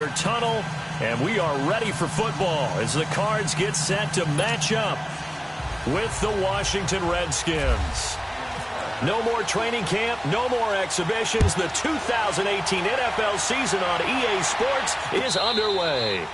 Tunnel, and we are ready for football as the Cards get set to match up with the Washington Redskins. No more training camp, no more exhibitions. The 2018 NFL season on EA Sports is underway.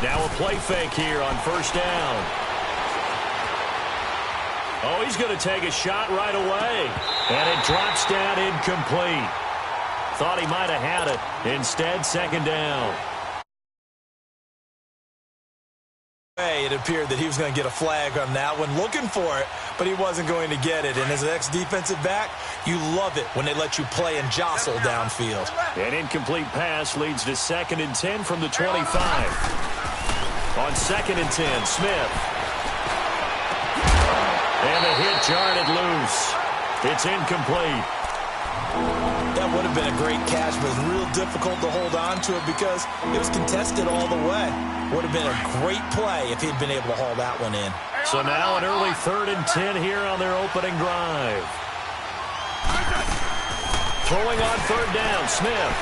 Now a play fake here on first down. Oh, he's going to take a shot right away. And it drops down incomplete. Thought he might have had it. Instead, second down. It appeared that he was going to get a flag on that one, looking for it, but he wasn't going to get it. And as an ex-defensive back, you love it when they let you play and jostle downfield. An incomplete pass leads to 2nd and 10 from the 25. On 2nd and 10, Smith. And the hit jarred it loose. It's incomplete. That would have been a great catch, but it was real difficult to hold on to it because it was contested all the way. Would have been a great play if he'd been able to haul that one in. So now an early 3rd and 10 here on their opening drive. Throwing on 3rd down, Smith.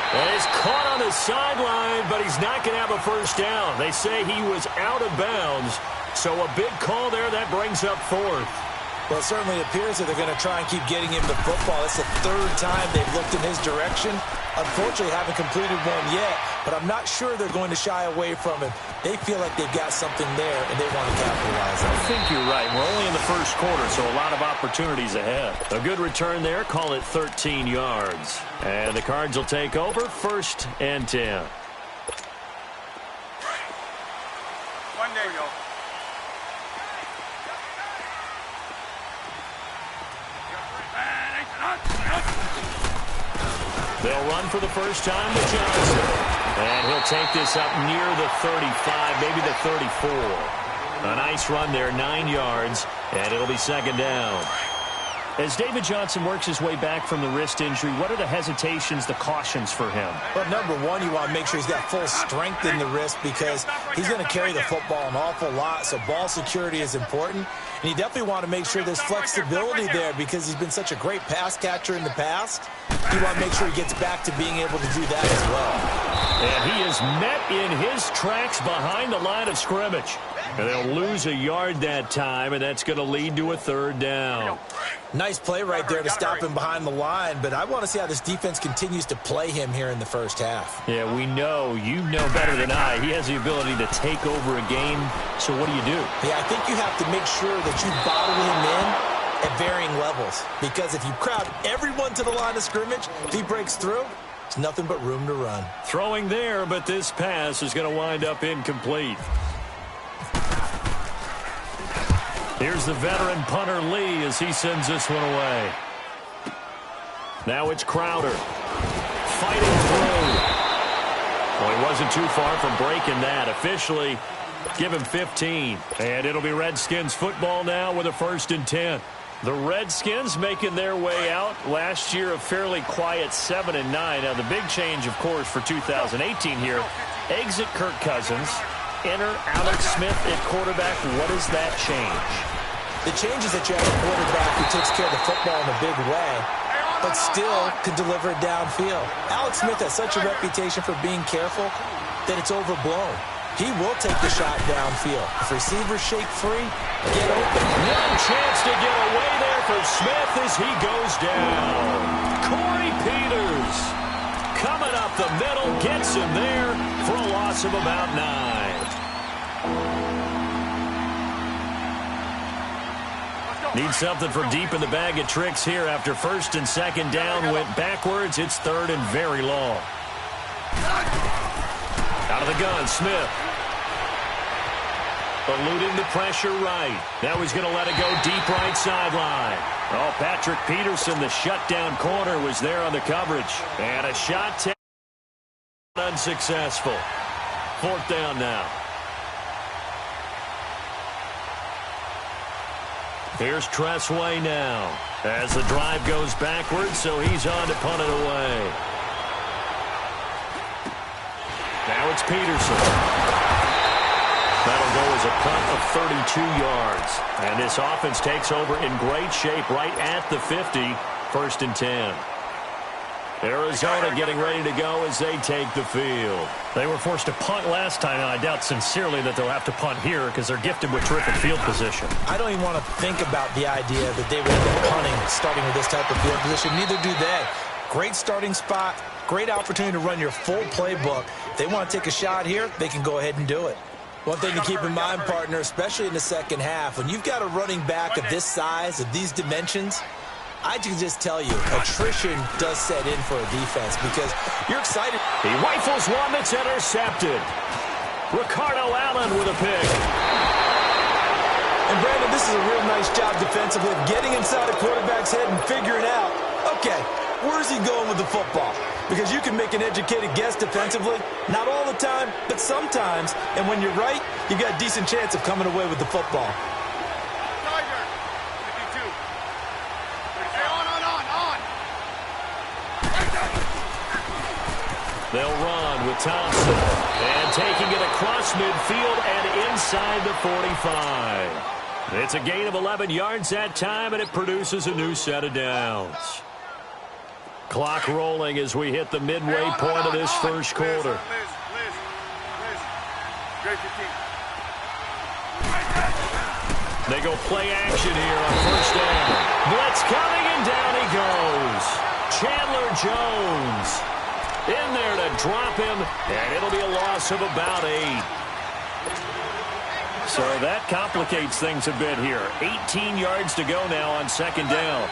And he's caught on the sideline, but he's not going to have a first down. They say he was out of bounds, so a big call there that brings up 4th. Well, it certainly appears that they're going to try and keep getting him the football. It's the 3rd time they've looked in his direction. Unfortunately, haven't completed one yet, but I'm not sure they're going to shy away from him. They feel like they've got something there, and they want to capitalize on it. I think you're right. We're only in the first quarter, so a lot of opportunities ahead. A good return there. Call it 13 yards. And the Cards will take over 1st and 10. One day, yo. They'll run for the first time to Johnson. And he'll take this up near the 35, maybe the 34. A nice run there, 9 yards, and it'll be 2nd down. As David Johnson works his way back from the wrist injury, what are the hesitations, the cautions for him? Well, number one, you want to make sure he's got full strength in the wrist because he's going to carry the football an awful lot, so ball security is important. And you definitely want to make sure there's flexibility there because he's been such a great pass catcher in the past. You want to make sure he gets back to being able to do that as well. And he is met in his tracks behind the line of scrimmage. And they'll lose a yard that time, and that's going to lead to a 3rd down. Nice play right there to stop him behind the line, but I want to see how this defense continues to play him here in the first half. Yeah, we know, you know better than I, he has the ability to take over a game. So what do you do? Yeah, I think you have to make sure that you bottle him in at varying levels, because if you crowd everyone to the line of scrimmage, if he breaks through, there's nothing but room to run. Throwing there, but this pass is going to wind up incomplete. Here's the veteran punter Lee as he sends this one away. Now it's Crowder fighting through. Well, he wasn't too far from breaking that. Officially, give him 15. And it'll be Redskins football now with a 1st and 10. The Redskins making their way out. Last year, a fairly quiet 7-9. Now, the big change, of course, for 2018 here, exit Kirk Cousins, enter Alex Smith at quarterback. What does that change? The changes that you have a quarterback who takes care of the football in a big way, but still can deliver it downfield. Alex Smith has such a reputation for being careful that it's overblown. He will take the shot downfield. If receivers shake free, get open. No chance to get away there for Smith as he goes down. Corey Peters coming up the middle, gets him there for a loss of about 9. Need something from deep in the bag of tricks here after first and second down went backwards. It's third and very long. Out of the gun, Smith. Eluding the pressure right. Now he's going to let it go deep right sideline. Oh, Patrick Peterson, the shutdown corner, was there on the coverage. And a shot unsuccessful. Fourth down now. Here's Tressway now as the drive goes backwards, so he's on to punt it away. Now it's Peterson. That'll go as a punt of 32 yards. And this offense takes over in great shape right at the 50, first and 10. Arizona getting ready to go as they take the field. They were forced to punt last time, and I doubt sincerely that they'll have to punt here because they're gifted with terrific field position. I don't even want to think about the idea that they would end up punting starting with this type of field position. Neither do they. Great starting spot, great opportunity to run your full playbook. If they want to take a shot here, they can go ahead and do it. One thing to keep in mind, partner, especially in the second half, when you've got a running back of this size, of these dimensions, I can just tell you, attrition does set in for a defense because you're excited. He rifles one that's intercepted. Ricardo Allen with a pick. And, Brandon, this is a real nice job defensively of getting inside a quarterback's head and figuring out, okay, where's he going with the football? Because you can make an educated guess defensively. Not all the time, but sometimes. And when you're right, you've got a decent chance of coming away with the football. They'll run with Thompson. And taking it across midfield and inside the 45. It's a gain of 11 yards that time, and it produces a new set of downs. Clock rolling as we hit the midway point of this first quarter. They go play action here on first down. Blitz coming, and down he goes. Chandler Jones in there to drop him, and it'll be a loss of about 8. So that complicates things a bit here. 18 yards to go now on second down.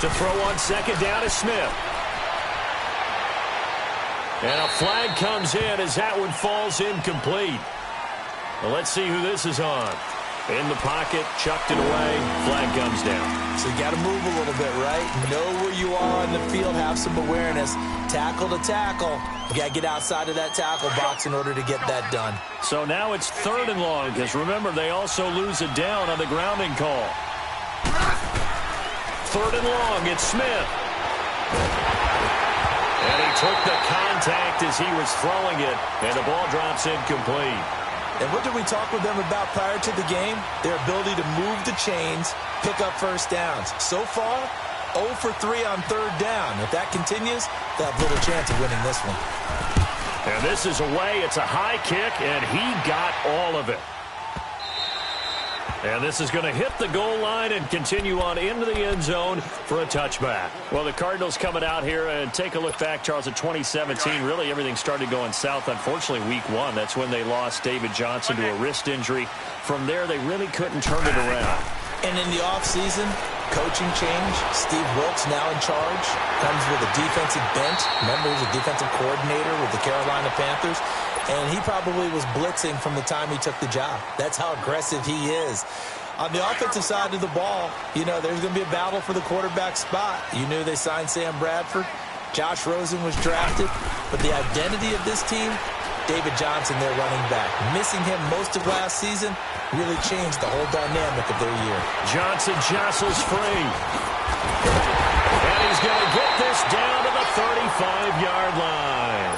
To throw on second down is Smith. And a flag comes in as that one falls incomplete. Well, let's see who this is on. In the pocket, chucked it away, flag comes down. So you got to move a little bit, right? Know where you are on the field, have some awareness. Tackle to tackle. You got to get outside of that tackle box in order to get that done. So now it's third and long, because remember, they also lose it down on the grounding call. Third and long, it's Smith. And he took the contact as he was throwing it, and the ball drops incomplete. And what did we talk with them about prior to the game? Their ability to move the chains, pick up first downs. So far, 0 for 3 on third down. If that continues, they have little chance of winning this one. And this is away. It's a high kick, and he got all of it. And this is going to hit the goal line and continue on into the end zone for a touchback. Well, the Cardinals coming out here, and take a look back, Charles, at 2017. Really, everything started going south, unfortunately, week 1. That's when they lost David Johnson to a wrist injury. From there, they really couldn't turn it around. And in the offseason, coaching change. Steve Wilkes now in charge. Comes with a defensive bent. Remember, he's a defensive coordinator with the Carolina Panthers. And he probably was blitzing from the time he took the job. That's how aggressive he is. On the offensive side of the ball, you know, there's going to be a battle for the quarterback spot. You knew they signed Sam Bradford. Josh Rosen was drafted. But the identity of this team, David Johnson, their running back. Missing him most of last season really changed the whole dynamic of their year. Johnson jostles free. And he's going to get this down to the 35-yard line.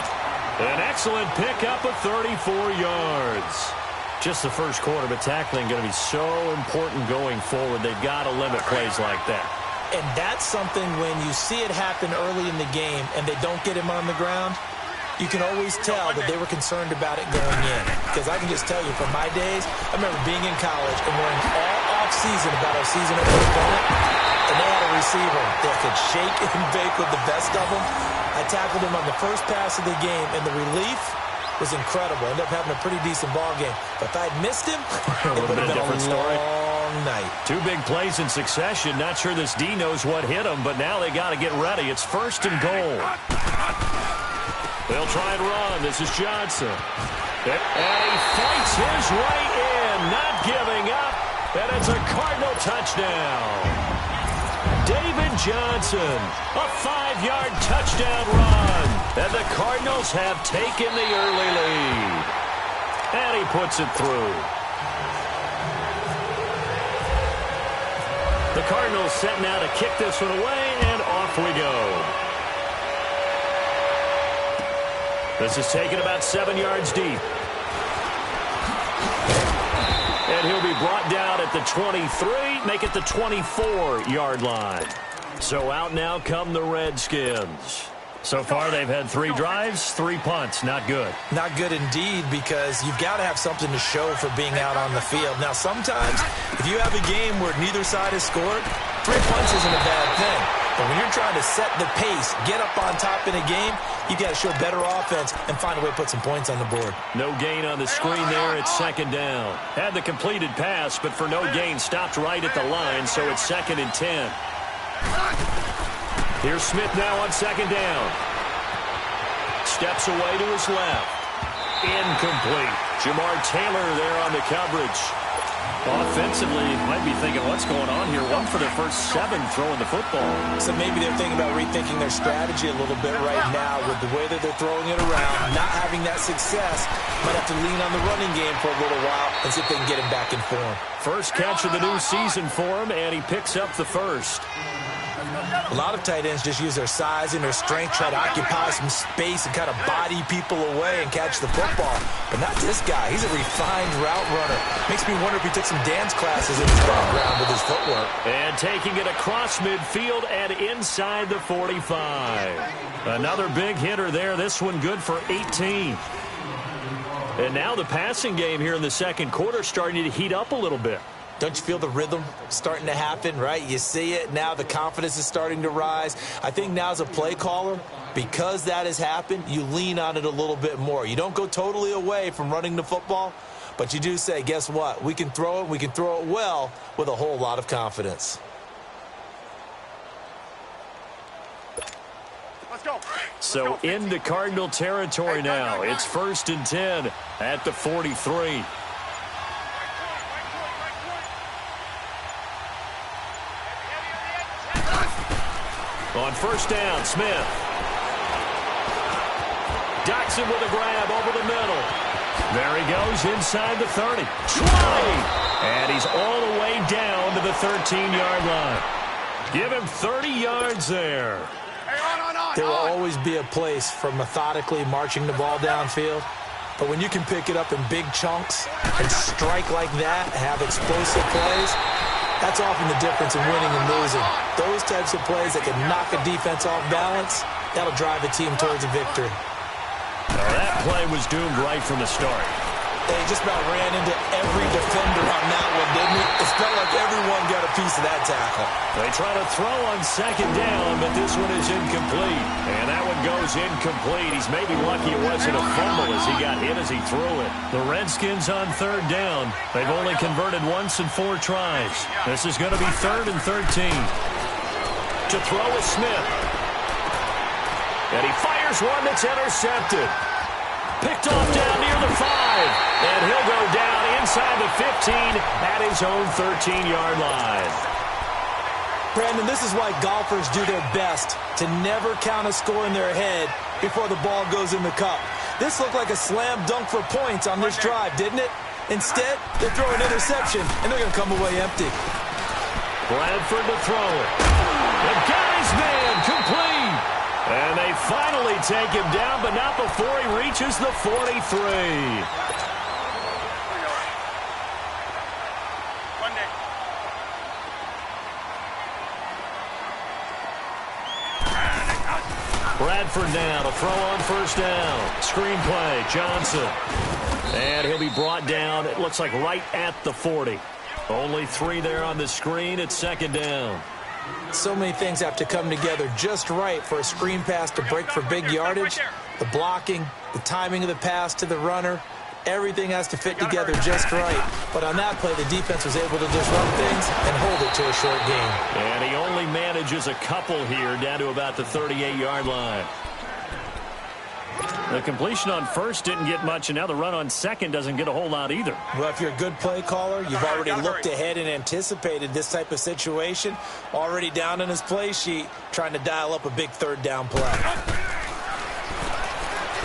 An excellent pickup of 34 yards. Just the first quarter, but tackling going to be so important going forward. They've got to limit plays like that. And that's something when you see it happen early in the game and they don't get him on the ground, you can always tell that they were concerned about it going in. Because I can just tell you, from my days, I remember being in college and worrying all off-season about our season opener opponent, and they had a receiver that could shake and bake with the best of them. I tackled him on the first pass of the game, and the relief was incredible. Ended up having a pretty decent ball game. But if I'd missed him, it would have been a long night. Two big plays in succession. Not sure this D knows what hit him, but now they got to get ready. It's 1st and goal. They'll try and run. This is Johnson. And he fights his way in, not giving up. And it's a Cardinal touchdown. David Johnson, a 5-yard touchdown run. And the Cardinals have taken the early lead. And he puts it through. The Cardinals set now to kick this one away, and off we go. This is taken about 7 yards deep. And he'll be brought down at the 23, make it the 24-yard line. So out now come the Redskins. So far, they've had 3 drives, 3 punts. Not good. Not good indeed, because you've got to have something to show for being out on the field. Now, sometimes, if you have a game where neither side has scored, 3 punts isn't a bad thing. But when you're trying to set the pace, get up on top in a game, you've got to show better offense and find a way to put some points on the board. No gain on the screen there. It's 2nd down. Had the completed pass, but for no gain, stopped right at the line, so it's 2nd and 10. Here's Smith now on 2nd down. Steps away to his left. Incomplete. Jamar Taylor there on the coverage. Offensively, you might be thinking, what's going on here? 1 for their first 7 throwing the football. So maybe they're thinking about rethinking their strategy a little bit right now with the way that they're throwing it around, not having that success. Might have to lean on the running game for a little while and see if they can get him back in form. First catch of the new season for him, and he picks up the first. A lot of tight ends just use their size and their strength, try to occupy some space and kind of body people away and catch the football. But not this guy. He's a refined route runner. Makes me wonder if he took some dance classes in his background with his footwork. And taking it across midfield and inside the 45. Another big hitter there. This one good for 18. And now the passing game here in the second quarter starting to heat up a little bit. Don't you feel the rhythm starting to happen, right? You see it. Now the confidence is starting to rise. I think now as a play caller, because that has happened, you lean on it a little bit more. You don't go totally away from running the football, but you do say, guess what? We can throw it. We can throw it well with a whole lot of confidence. Let's go. So into Cardinal territory now. It's 1st and 10 at the 43. On 1st down, Smith. Docks him with a grab over the middle. There he goes inside the 30. 20! And he's all the way down to the 13-yard line. Give him 30 yards there. There will always be a place for methodically marching the ball downfield. But when you can pick it up in big chunks and strike like that, have explosive plays, that's often the difference in winning and losing. Those types of plays that can knock a defense off balance, that'll drive a team towards a victory. Now that play was doomed right from the start. They just about ran into every defender on that one, didn't it? It felt like everyone got a piece of that tackle. They try to throw on 2nd down, but this one is incomplete. And that one goes incomplete. He's maybe lucky it wasn't a fumble as he got hit as he threw it. The Redskins on 3rd down. They've only converted once in 4 tries. This is going to be 3rd and 13. To throw is Smith. And he fires one that's intercepted. Picked off down near the 5. And he'll go down inside the 15 at his own 13-yard line. Brandon, this is why golfers do their best to never count a score in their head before the ball goes in the cup. This looked like a slam dunk for points on this drive, didn't it? Instead, they throw an interception, and they're going to come away empty. Bradford to throw it. The got his man complete. And they finally take him down, but not before he reaches the 43. Bradford now to throw on first down. Screenplay, Johnson. And he'll be brought down, it looks like right at the 40. Only 3 there on the screen. It's second down. So many things have to come together just right for a screen pass to break for big yardage. The blocking, the timing of the pass to the runner, everything has to fit together just right. But on that play, the defense was able to disrupt things and hold it to a short gain. And he only manages a couple here down to about the 38-yard line. The completion on first didn't get much, and now the run on second doesn't get a whole lot either. Well, if you're a good play caller, you've already looked ahead and anticipated this type of situation. Already down in his play sheet, trying to dial up a big third down play.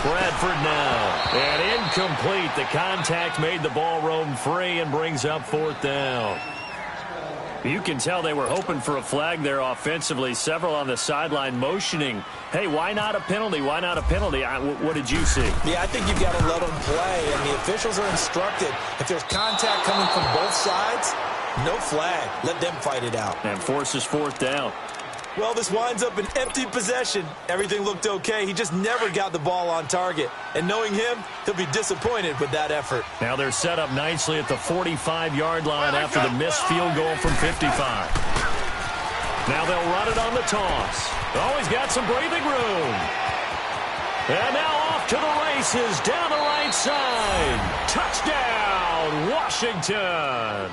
Bradford now. And incomplete. The contact made the ball roam free and brings up fourth down. You can tell they were hoping for a flag there offensively. Several on the sideline motioning. Hey, why not a penalty? Why not a penalty? What did you see? Yeah, I think you've got to let them play. And the officials are instructed, if there's contact coming from both sides, no flag. Let them fight it out. And forces fourth down. Well, this winds up an empty possession. Everything looked okay. He just never got the ball on target. And knowing him, he'll be disappointed with that effort. Now they're set up nicely at the 45-yard line after the missed field goal from 55. Now they'll run it on the toss. Always got some breathing room. And now off to the races down the right side. Touchdown, Washington.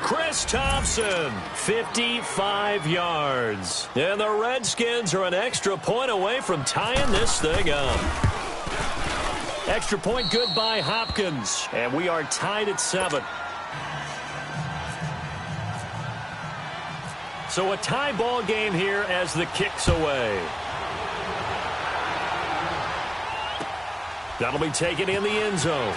Chris Thompson, 55 yards. And the Redskins are an extra point away from tying this thing up. Extra point good by Hopkins. And we are tied at 7. So a tie ball game here as the kick's away. That'll be taken in the end zone.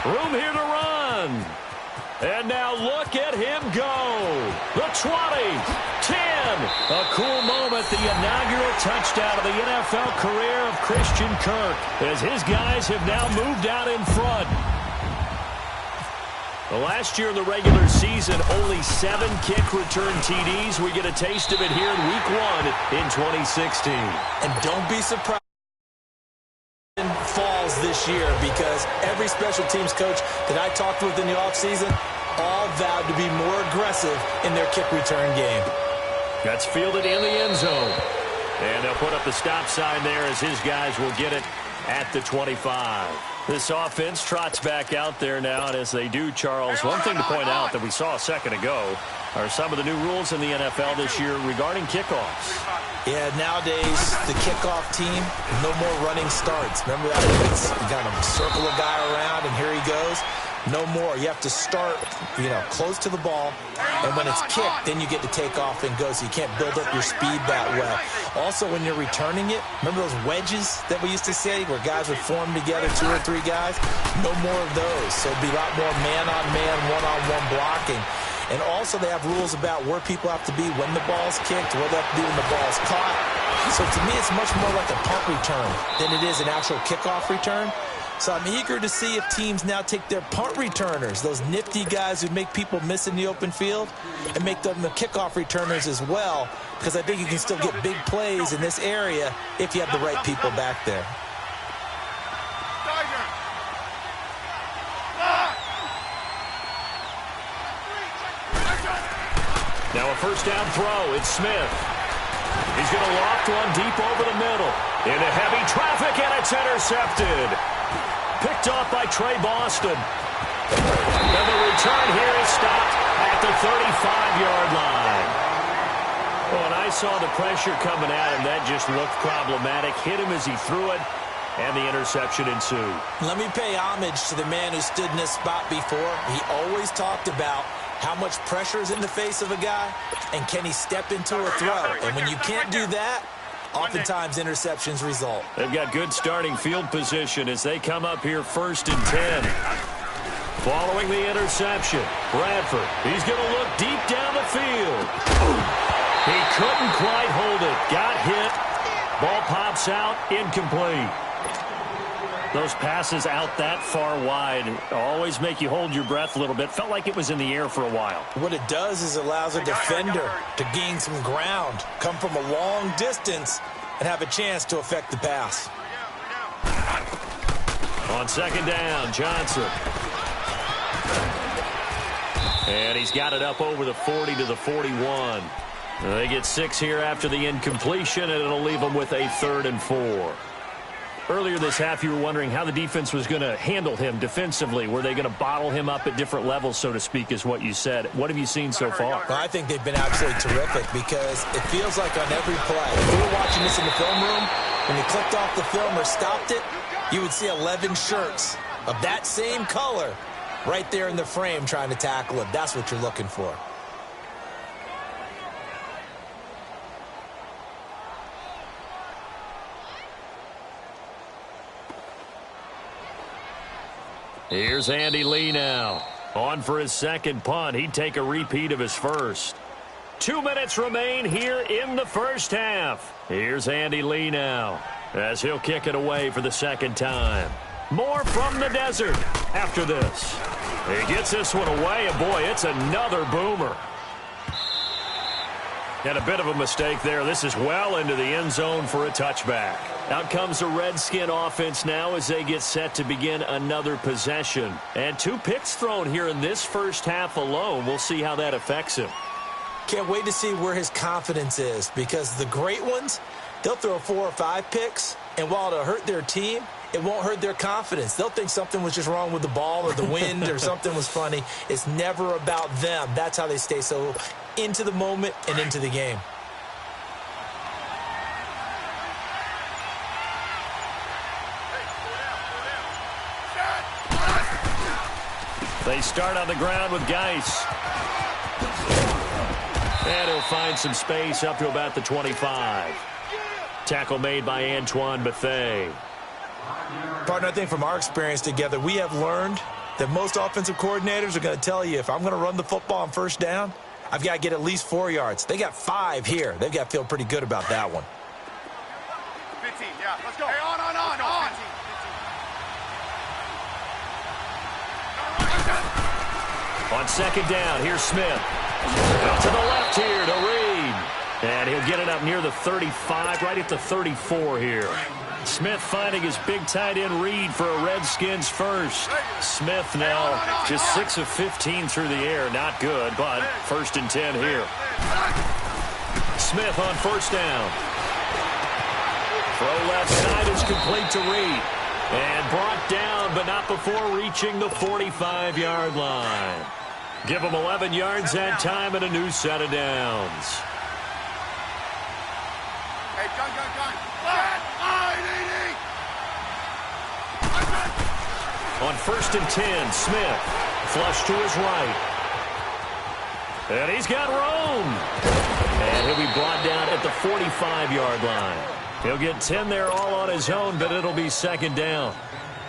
Room here to run. And now look at him go. The 20, 10. A cool moment, the inaugural touchdown of the NFL career of Christian Kirk, as his guys have now moved out in front. Well, last year in the regular season, only 7 kick return TDs. We get a taste of it here in Week 1 in 2016. And don't be surprised falls this year, because every special teams coach that I talked with in the offseason all vowed to be more aggressive in their kick return game. That's fielded in the end zone. And they'll put up the stop sign there as his guys will get it at the 25. This offense trots back out there now, and as they do, Charles, one thing to point out that we saw a second ago are some of the new rules in the NFL this year regarding kickoffs. Yeah, nowadays, the kickoff team, no more running starts. Remember that? You got to circle a guy around, and here he goes. No more. You have to start, close to the ball, and when it's kicked, then you get to take off and go, so you can't build up your speed that way. Also, when you're returning it, remember those wedges that we used to say where guys would form together, 2 or 3 guys? No more of those. So it'll be a lot more man-on-man, one-on-one blocking. And also they have rules about where people have to be when the ball's kicked, where they have to be when the ball's caught. So to me, it's much more like a punt return than it is an actual kickoff return. So I'm eager to see if teams now take their punt returners, those nifty guys who make people miss in the open field, and make them the kickoff returners as well, because I think you can still get big plays in this area if you have the right people back there. Now a first down throw. It's Smith. He's going to loft one deep over the middle. Into heavy traffic, and it's intercepted. Picked off by Trey Boston. And the return here is stopped at the 35-yard line. Oh, and I saw the pressure coming at him. That just looked problematic. Hit him as he threw it, and the interception ensued. Let me pay homage to the man who stood in this spot before. He always talked about how much pressure is in the face of a guy, and can he step into a throw? And when you can't do that, oftentimes interceptions result. They've got good starting field position as they come up here 1st and 10. Following the interception, Bradford, he's going to look deep down the field. He couldn't quite hold it. Got hit. Ball pops out. Incomplete. Those passes out that far wide always make you hold your breath a little bit. Felt like it was in the air for a while. What it does is it allows a defender to gain some ground, come from a long distance, and have a chance to affect the pass. On second down, Johnson. And he's got it up over the 40 to the 41. They get 6 here after the incompletion, and it'll leave them with a 3rd and 4. Earlier this half, you were wondering how the defense was going to handle him defensively. Were they going to bottle him up at different levels, so to speak, is what you said. What have you seen so far? Well, I think they've been absolutely terrific because it feels like on every play, if we were watching this in the film room, when they clicked off the film or stopped it, you would see 11 shirts of that same color right there in the frame trying to tackle it. That's what you're looking for. Here's Andy Lee now. On for his second punt. He'd take a repeat of his first. 2 minutes remain here in the first half. Here's Andy Lee now as he'll kick it away for the second time. More from the desert after this. He gets this one away, and boy, it's another boomer. And a bit of a mistake there. This is well into the end zone for a touchback. Out comes the Redskin offense now as they get set to begin another possession. And 2 picks thrown here in this first half alone. We'll see how that affects him. Can't wait to see where his confidence is because the great ones, they'll throw 4 or 5 picks, and while it'll hurt their team, it won't hurt their confidence. They'll think something was just wrong with the ball or the wind or something was funny. It's never about them. That's how they stay so into the moment and into the game. They start on the ground with Geis. And he'll find some space up to about the 25. Tackle made by Antoine Bethea. Partner, I think from our experience together, we have learned that most offensive coordinators are going to tell you if I'm going to run the football on first down, I've got to get at least 4 yards. They got 5 here. They've got to feel pretty good about that one. 15, yeah, let's go. Hey, on. On second down, here's Smith. Out to the left here to Reed. And he'll get it up near the 35, right at the 34 here. Smith finding his big tight end Reed for a Redskins first. Smith now just 6 of 15 through the air. Not good, but 1st and 10 here. Smith on first down. Throw left side is complete to Reed. And brought down, but not before reaching the 45-yard line. Give him 11 yards that time and a new set of downs. Hey, gun. On 1st and 10, Smith. Flush to his right. And he's got room. And he'll be brought down at the 45-yard line. He'll get 10 there all on his own, but it'll be second down.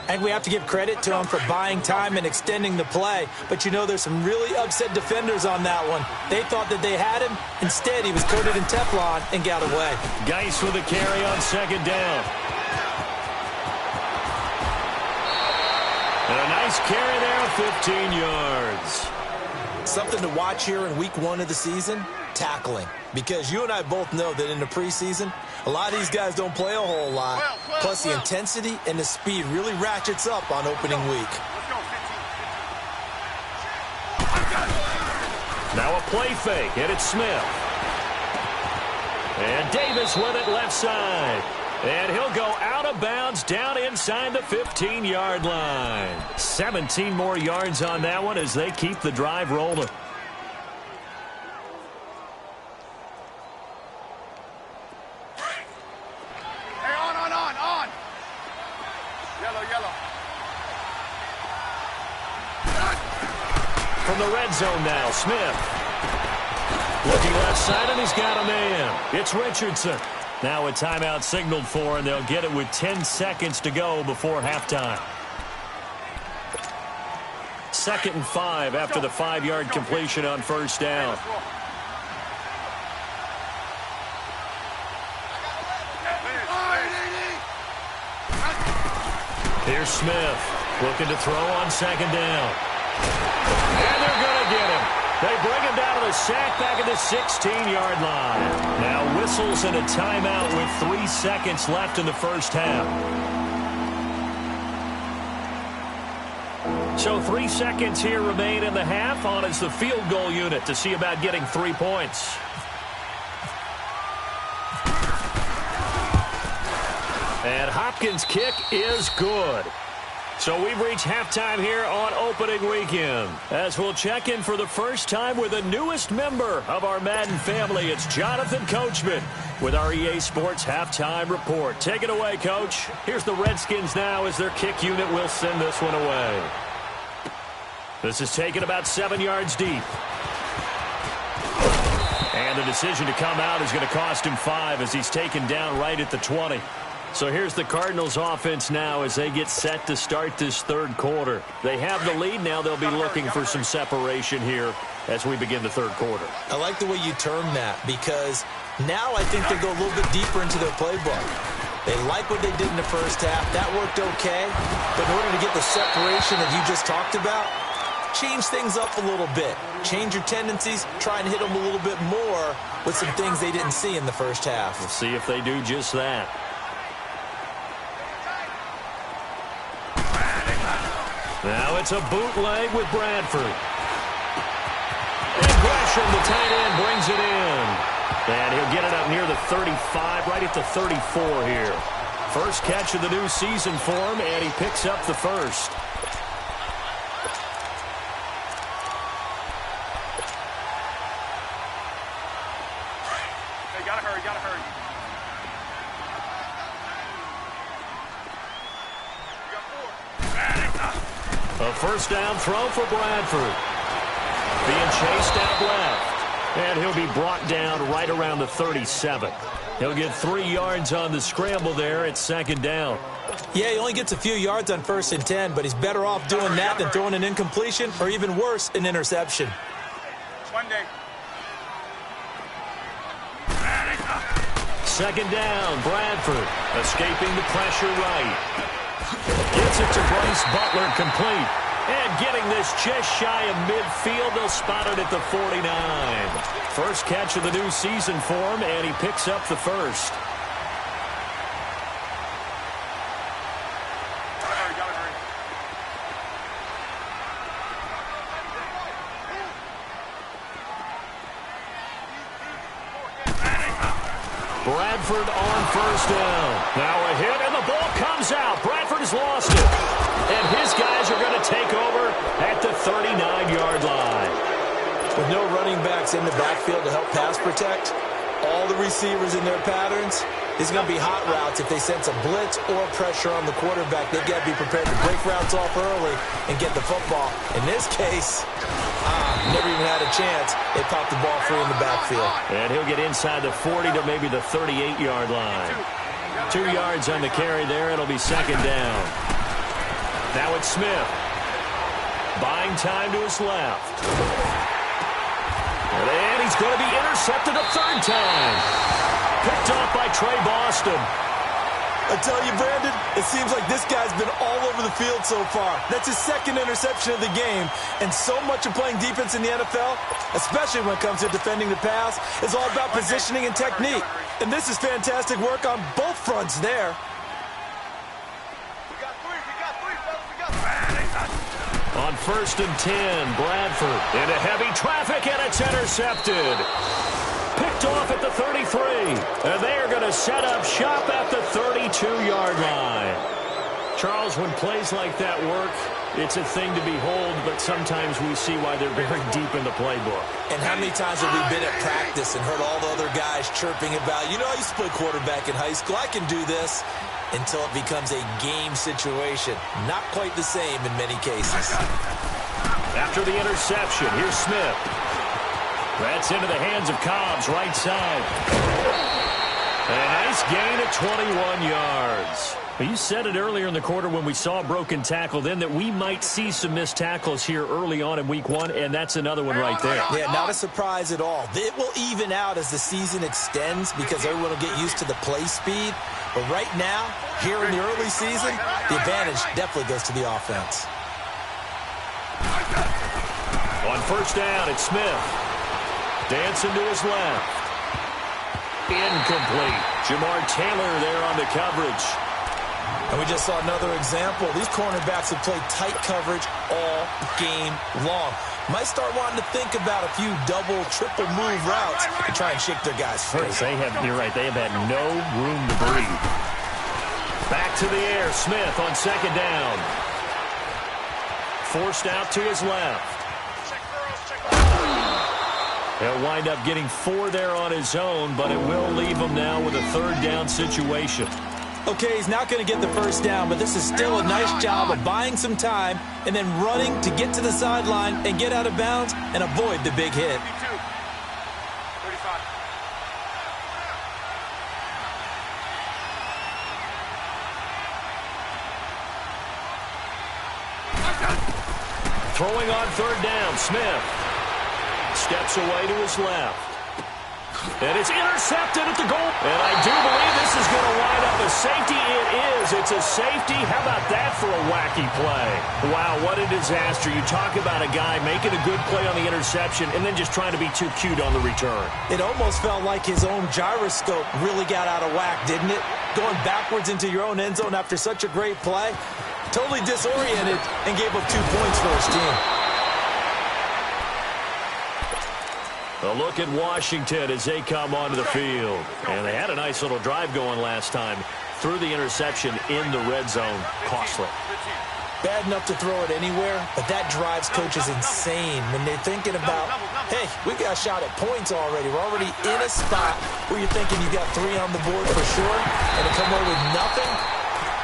And we have to give credit to him for buying time and extending the play. But, you know, there's some really upset defenders on that one. They thought that they had him. Instead, he was coated in Teflon and got away. Geis with a carry on second down. And a nice carry there, 15 yards. Something to watch here in week 1 of the season, tackling. Because you and I both know that in the preseason, a lot of these guys don't play a whole lot. Plus, the intensity and the speed really ratchets up on opening week. Now a play fake, and it's Smith. And Davis with it left side. And he'll go out of bounds down inside the 15-yard line. 17 more yards on that one as they keep the drive rolling. Hey, on. Yellow. From the red zone now, Smith. Looking left side, and he's got a man. It's Richardson. Now a timeout signaled for, and they'll get it with 10 seconds to go before halftime. 2nd and 5 after the 5-yard completion on first down. Here's Smith looking to throw on second down. And they're going to get him. They bring him down to the sack back at the 16-yard line. Now whistles and a timeout with 3 seconds left in the first half. So 3 seconds here remain in the half. On is the field goal unit to see about getting 3 points. And Hopkins' kick is good. So we've reached halftime here on opening weekend. As we'll check in for the first time with the newest member of our Madden family, it's Jonathan Coachman with our EA Sports Halftime Report. Take it away, Coach. Here's the Redskins now as their kick unit will send this one away. This is taken about 7 yards deep. And the decision to come out is going to cost him 5 as he's taken down right at the 20. So here's the Cardinals offense now as they get set to start this third quarter. They have the lead. Now they'll be looking for some separation here as we begin the third quarter. I like the way you term that because now I think they go a little bit deeper into their playbook. They like what they did in the first half. That worked okay. But in order to get the separation that you just talked about, change things up a little bit. Change your tendencies. Try and hit them a little bit more with some things they didn't see in the first half. We'll see if they do just that. Now it's a bootleg with Bradford. And Gresham, the tight end, brings it in. And he'll get it up near the 35, right at the 34 here. First catch of the new season for him, and he picks up the first. Hey, gotta hurry, gotta hurry. A first down throw for Bradford. Being chased out left. And he'll be brought down right around the 37. He'll get 3 yards on the scramble there at second down. Yeah, he only gets a few yards on 1st and 10, but he's better off doing that than throwing an incompletion or even worse, an interception. One day. Second down, Bradford escaping the pressure right. Gets it to Bryce Butler, complete. And getting this just shy of midfield, they'll spot it at the 49. First catch of the new season for him, and he picks up the first. Gotta hurry, gotta hurry. Bradford on first down. Now a hit, and the ball comes out. Bradford has lost it. And his guys are going to take over at the 39-yard line. With no running backs in the backfield to help pass protect, all the receivers in their patterns, it's going to be hot routes. If they sense a blitz or pressure on the quarterback, they've got to be prepared to break routes off early and get the football. In this case, never even had a chance. They popped the ball free in the backfield. And he'll get inside the 40 to maybe the 38-yard line. 2 yards on the carry there. It'll be second down. Now it's Smith. Buying time to his left. And he's going to be intercepted a third time. Picked off by Trey Boston. I tell you, Brandon, it seems like this guy's been all over the field so far. That's his second interception of the game. And so much of playing defense in the NFL, especially when it comes to defending the pass, is all about positioning and technique. And this is fantastic work on both fronts there. On 1st and 10, Bradford into heavy traffic, and it's intercepted. Picked off at the 33, and they are going to set up shop at the 32-yard line. Charles, when plays like that work, it's a thing to behold, but sometimes we see why they're very deep in the playbook. And how many times have we been at practice and heard all the other guys chirping about, you know, I used to play quarterback in high school, I can do this, until it becomes a game situation. Not quite the same in many cases. After the interception, here's Smith. That's into the hands of Cobbs, right side. A nice gain at 21 yards. You said it earlier in the quarter when we saw a broken tackle then that we might see some missed tackles here early on in week 1, and that's another one right there. Yeah, not a surprise at all. It will even out as the season extends because everyone will get used to the play speed. But right now, here in the early season, the advantage definitely goes to the offense. On first down, it's Smith. Dancing to his left. Incomplete. Jamar Taylor there on the coverage. And we just saw another example. These cornerbacks have played tight coverage all game long. Might start wanting to think about a few double, triple move routes and try and shake their guys free. You're right, they have had no room to breathe. Back to the air, Smith on second down. Forced out to his left. He'll wind up getting 4 there on his own, but it will leave him now with a third down situation. Okay, he's not going to get the first down, but this is still a nice job of buying some time and then running to get to the sideline and get out of bounds and avoid the big hit. 35. Throwing on third down, Smith. Steps away to his left. And it's intercepted at the goal. And I do believe this is going to wind up a safety. It is. It's a safety. How about that for a wacky play? Wow, what a disaster. You talk about a guy making a good play on the interception and then just trying to be too cute on the return. It almost felt like his own gyroscope really got out of whack, didn't it? Going backwards into your own end zone after such a great play. Totally disoriented and gave up 2 points for his team. A look at Washington as they come onto the field. And they had a nice little drive going last time. Threw the interception in the red zone. Costly. Bad enough to throw it anywhere, but that drives coaches insane when they're thinking about, hey, we got a shot at points already. We're already in a spot where you're thinking you got 3 on the board for sure, and to come away with nothing,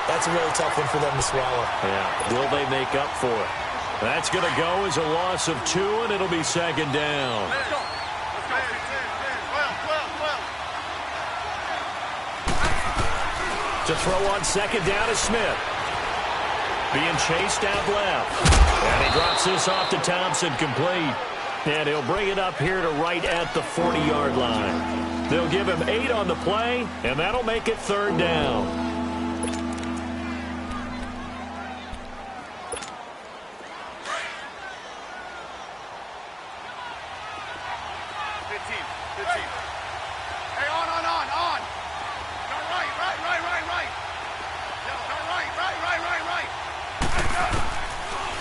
that's a really tough one for them to swallow. Yeah, will they make up for it? That's going to go as a loss of 2, and it'll be second down. To throw on second down is Smith. Being chased out left. And he drops this off to Thompson, complete. And he'll bring it up here to right at the 40-yard line. They'll give him 8 on the play, and that'll make it third down.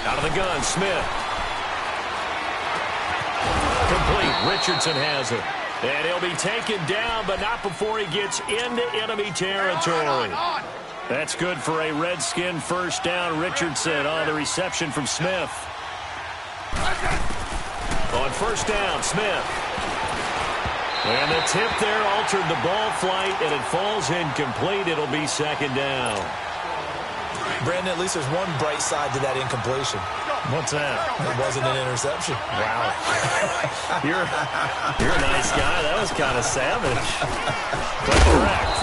Out of the gun, Smith. Complete. Richardson has it. And he'll be taken down, but not before he gets into enemy territory. That's good for a Redskin first down. Richardson on the reception from Smith. On first down, Smith. And the tip there altered the ball flight, and it falls incomplete. It'll be second down. Brandon, at least there's one bright side to that incompletion. What's that? It wasn't an interception. Wow. You're a nice guy. That was kind of savage. But correct.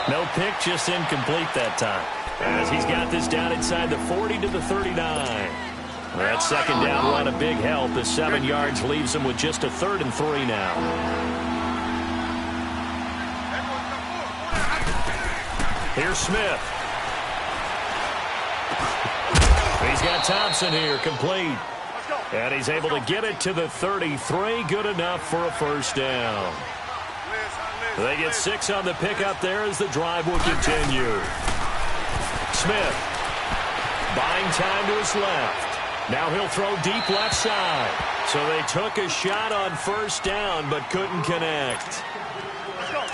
No pick, just incomplete that time. As he's got this down inside the 40 to the 39. That second down run a big help. The 7 yards leaves him with just a 3rd and 3 now. Here's Smith. He's got Thompson here, complete. And he's able to get it to the 33. Good enough for a first down. They get 6 on the pickup there as the drive will continue. Smith buying time to his left. Now he'll throw deep left side. So they took a shot on first down but couldn't connect.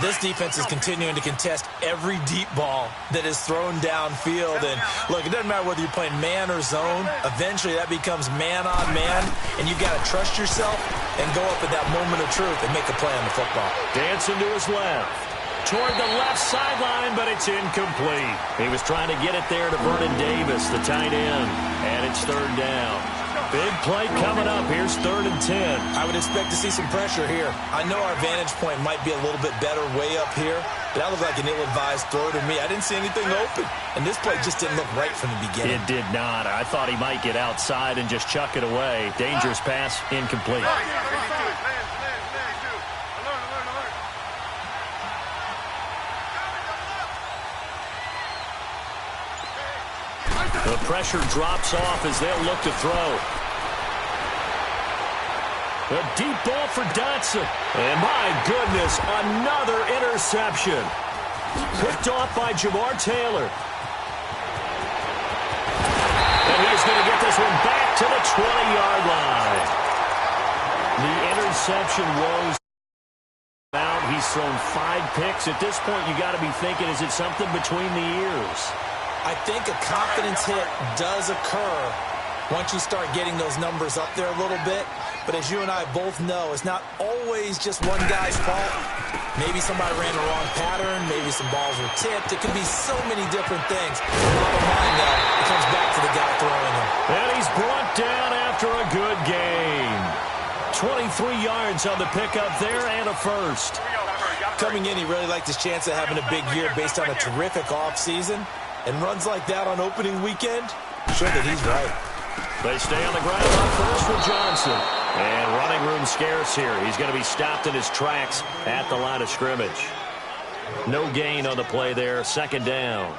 This defense is continuing to contest every deep ball that is thrown downfield. And, look, it doesn't matter whether you're playing man or zone. Eventually that becomes man on man, and you've got to trust yourself and go up at that moment of truth and make a play on the football. Dancing to his left. Toward the left sideline, but it's incomplete. He was trying to get it there to Vernon Davis, the tight end. And it's third down. Big play coming up. Here's 3rd and 10. I would expect to see some pressure here. I know our vantage point might be a little bit better way up here, but that looked like an ill-advised throw to me. I didn't see anything open, and this play just didn't look right from the beginning. It did not. I thought he might get outside and just chuck it away. Dangerous pass, incomplete. The pressure drops off as they'll look to throw. A deep ball for Dotson. And my goodness, another interception. Picked off by Jamar Taylor. And he's going to get this one back to the 20-yard line. The interception was out. He's thrown 5 picks. At this point, you got to be thinking, is it something between the ears? I think a confidence hit does occur once you start getting those numbers up there a little bit. But as you and I both know, it's not always just one guy's fault. Maybe somebody ran the wrong pattern. Maybe some balls were tipped. It could be so many different things. Bottom line, though, it comes back to the guy throwing them. And he's brought down after a good game. 23 yards on the pickup there and a first. Coming in, he really liked his chance of having a big year based on a terrific offseason. And runs like that on opening weekend, sure that he's right. They stay on the ground on first for Johnson. And running room scarce here. He's going to be stopped in his tracks at the line of scrimmage. No gain on the play there. Second down.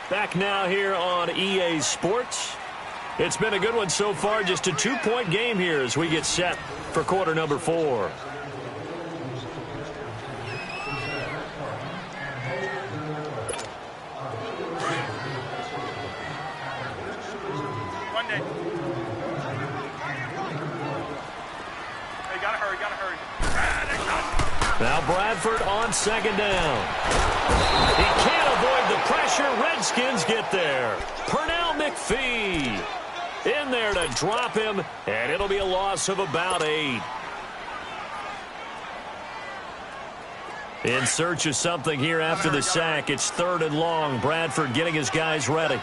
Back now here on EA Sports. It's been a good one so far. Just a 2-point game here as we get set for quarter number 4. Monday. Hey, gotta hurry. Now Bradford on second down. He can't avoid the pressure. Redskins get there. Pernell McPhee in there to drop him, and it'll be a loss of about 8. In search of something here after the sack. It's 3rd and long. Bradford getting his guys ready.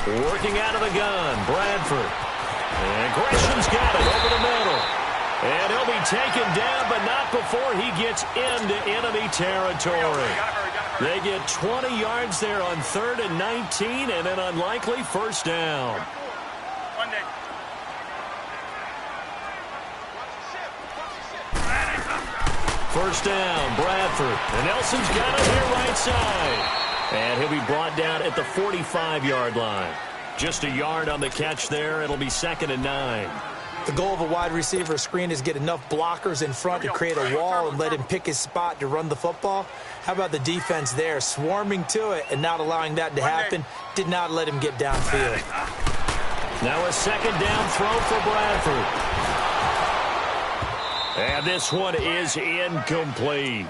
Working out of the gun, Bradford. And Gresham's got it over the middle. And he'll be taken down, but not before he gets into enemy territory. They get 20 yards there on 3rd and 19, and an unlikely first down. First down, Bradford. And Nelson's got it here right side. And he'll be brought down at the 45-yard line. Just a yard on the catch there. It'll be 2nd and 9. The goal of a wide receiver screen is get enough blockers in front to create a wall and let him pick his spot to run the football. How about the defense there, swarming to it and not allowing that to happen? Did not let him get downfield. Now a second down throw for Bradford. And this one is incomplete.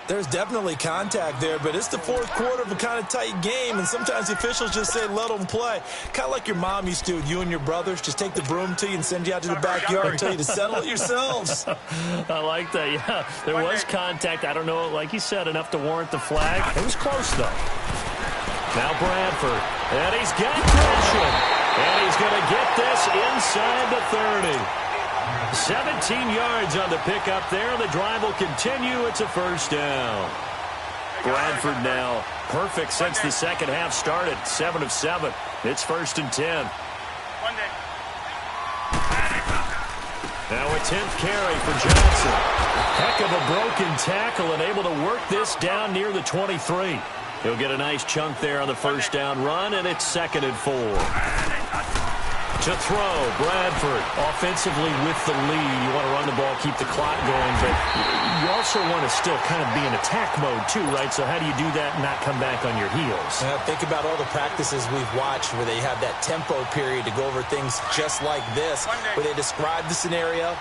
There's definitely contact there, but it's the 4th quarter of a kind of tight game, and sometimes the officials just say, let them play. Kind of like your mom used to with you and your brothers. Just take the broom to you and send you out to the backyard and tell you to settle it yourselves. I like that, yeah. There was contact. I don't know, like you said, enough to warrant the flag. It was close, though. Now Bradford, and he's got Gresham, and he's going to get this inside the 30. 17 yards on the pickup there. The drive will continue. It's a first down. Bradford now perfect since the second half started. 7 of 7. It's 1st and 10. Now a 10th carry for Johnson. Heck of a broken tackle and able to work this down near the 23. He'll get a nice chunk there on the first down run, and it's 2nd and 4. To throw, Bradford offensively with the lead. You want to run the ball, keep the clock going, but you also want to still kind of be in attack mode too, right? So how do you do that and not come back on your heels? Think about all the practices we've watched where they have that tempo period to go over things just like this, where they describe the scenario,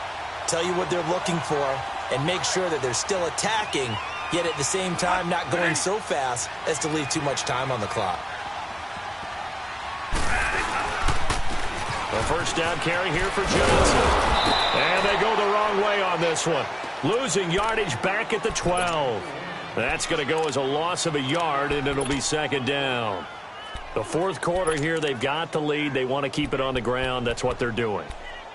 tell you what they're looking for, and make sure that they're still attacking, yet at the same time not going so fast as to leave too much time on the clock. A first down carry here for Johnson. And they go the wrong way on this one. Losing yardage back at the 12. That's going to go as a loss of a yard, and it'll be 2nd down. The 4th quarter here, they've got the lead. They want to keep it on the ground. That's what they're doing.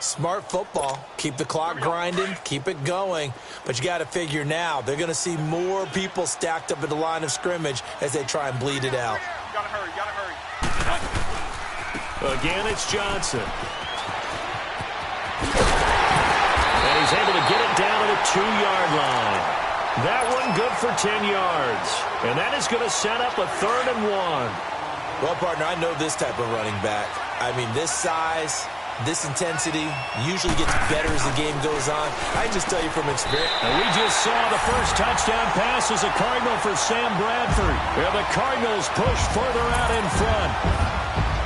Smart football. Keep the clock grinding, keep it going. But you got to figure now, they're going to see more people stacked up at the line of scrimmage as they try and bleed it out. Gotta hurry, gotta hurry. Again, it's Johnson. And he's able to get it down to the 2-yard line. That one good for 10 yards. And that is going to set up a 3rd and 1. Well, partner, I know this type of running back. I mean, this size, this intensity usually gets better as the game goes on. I just tell you from experience. And we just saw the first touchdown pass as a Cardinal for Sam Bradford. And the Cardinals push further out in front.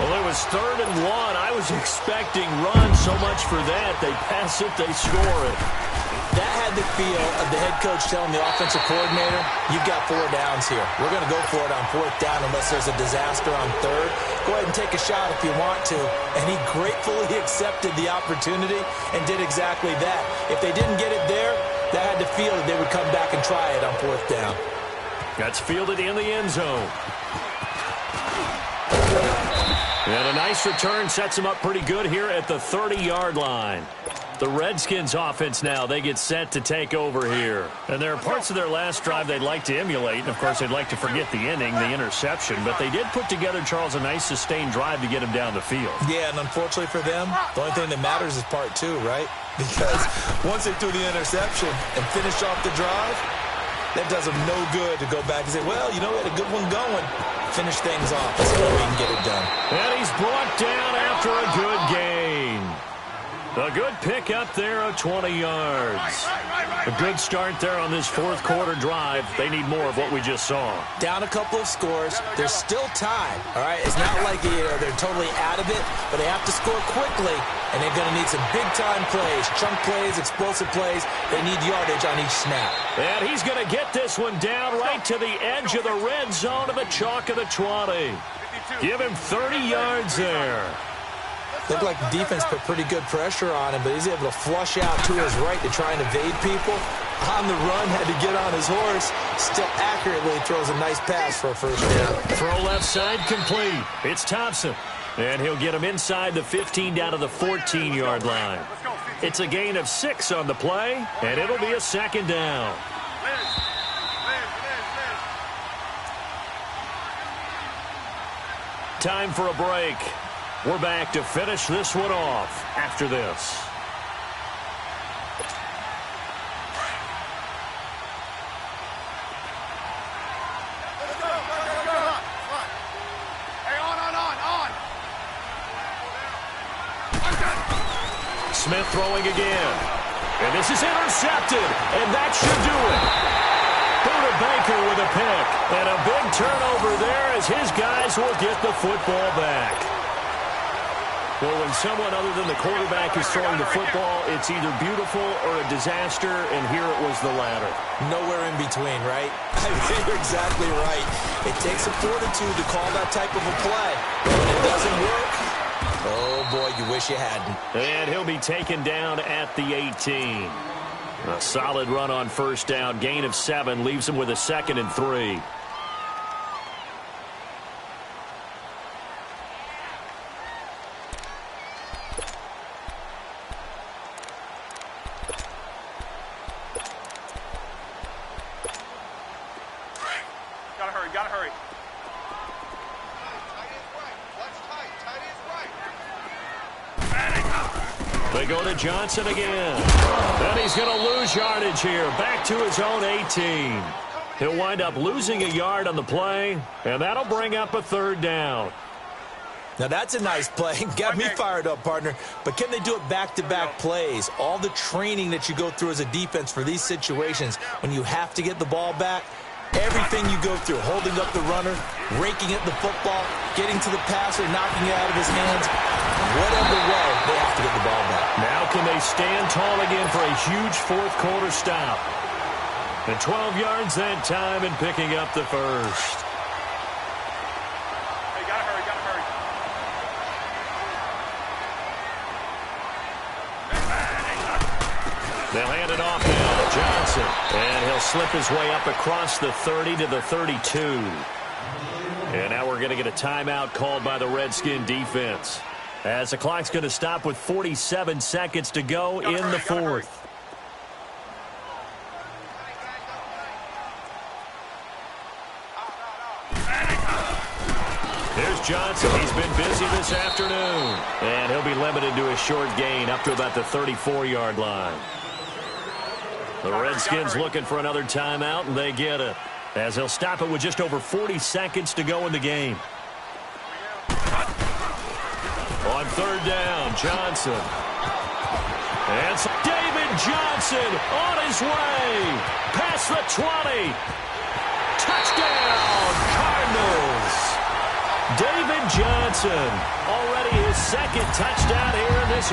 Well, it was 3rd and 1. I was expecting run so much for that. They pass it, they score it. That had the feel of the head coach telling the offensive coordinator, you've got 4 downs here. We're going to go for it on 4th down unless there's a disaster on 3rd. Go ahead and take a shot if you want to. And he gratefully accepted the opportunity and did exactly that. If they didn't get it there, that had the feel that they would come back and try it on 4th down. That's fielded in the end zone. And a nice return sets them up pretty good here at the 30-yard line. The Redskins offense now, they get set to take over here. And there are parts of their last drive they'd like to emulate. And, of course, they'd like to forget the ending, the interception. But they did put together, Charles, a nice sustained drive to get him down the field. Yeah, and unfortunately for them, the only thing that matters is part 2, right? Because once they threw the interception and finished off the drive, that does them no good to go back and say, well, you know, we had a good one going. Finish things off. Let's see if we can get it done. And he's brought down after a good gain. A good pick up there of 20 yards. A good start there on this 4th quarter drive. They need more of what we just saw. Down a couple of scores. There's still time, all right? It's not like they're totally out of it, but they have to score quickly, and they're going to need some big-time plays, chunk plays, explosive plays. They need yardage on each snap. And he's going to get this one down right to the edge of the red zone of the chalk of the 20. Give him 30 yards there. Looked like the defense put pretty good pressure on him, but he's able to flush out to his right to try and evade people. On the run, had to get on his horse. Still accurately throws a nice pass for a 1st down. Throw left side complete. It's Thompson. And he'll get him inside the 15 down to the 14-yard line. It's a gain of 6 on the play, and it'll be a 2nd down. Time for a break. We're back to finish this one off after this. Smith throwing again. And this is intercepted, and that should do it. Buda Baker with a pick. And a big turnover there as his guys will get the football back. Well, when someone other than the quarterback is throwing the football, it's either beautiful or a disaster, and here it was the latter. Nowhere in between, right? I mean, you're exactly right. It takes a fortitude to call that type of a play. When it doesn't work, oh, boy, you wish you hadn't. And he'll be taken down at the 18. A solid run on 1st down. Gain of 7 leaves him with a 2nd and 3. Gotta hurry. They go to Johnson again. And he's going to lose yardage here. Back to his own 18. He'll wind up losing a yard on the play, and that'll bring up a 3rd down. Now, that's a nice play. Got me fired up, partner. But can they do it back-to-back plays? All the training that you go through as a defense for these situations, when you have to get the ball back, everything you go through, holding up the runner, raking at the football, getting to the passer, knocking it out of his hands, whatever way, they have to get the ball back. Now can they stand tall again for a huge 4th quarter stop? And 12 yards that time and picking up the 1st. Hey, gotta hurry. They'll hand it off now to Johnson. And he'll slip his way up across the 30 to the 32. And now we're going to get a timeout called by the Redskin defense. As the clock's going to stop with 47 seconds to go in the fourth. Here's Johnson. He's been busy this afternoon. And he'll be limited to a short gain up to about the 34-yard line. The Redskins looking for another timeout, and they get it. As they'll stop it with just over 40 seconds to go in the game. On third down, Johnson. And so David Johnson on his way. Past the 20. Touchdown, Cardinals. David Johnson, already his second touchdown here in this